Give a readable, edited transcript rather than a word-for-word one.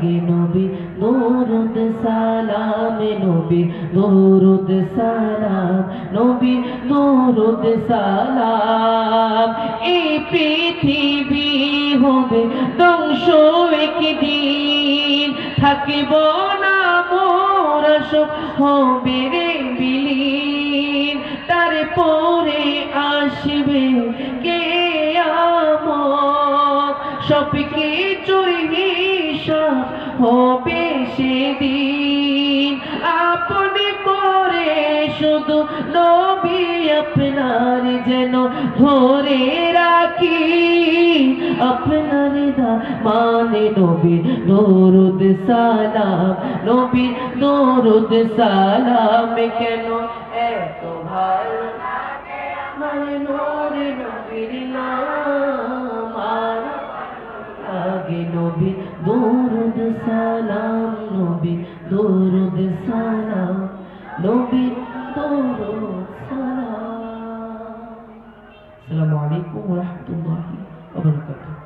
লাগে নবী দরুদ সালাম নবী দরুদ সালাম নবী দরুদ সালাম। এই পৃথিবী হবে ধ্বংস একদিন, থাকিব না মোরা সব হবে রে বিলীন। তারপরে আসবে কিয়ামত, সব কিছুর হিসাব হবে সেদিন। আপনি করে শুধু নবী আপনার যেন ধরে রাখি, আপনার মানে নবী দরুদ সালাম নবী দরুদ সালাম। কেন এত ভালো মানে নূরে নবীর নাম আর লাগে নবী দরুদ সালাম নবী দরুদ সালাম নবী দরুদ সালাম। আসসালামু আলাইকুম ওয়া রাহমাতুল্লাহি ওয়া বারাকাতুহু।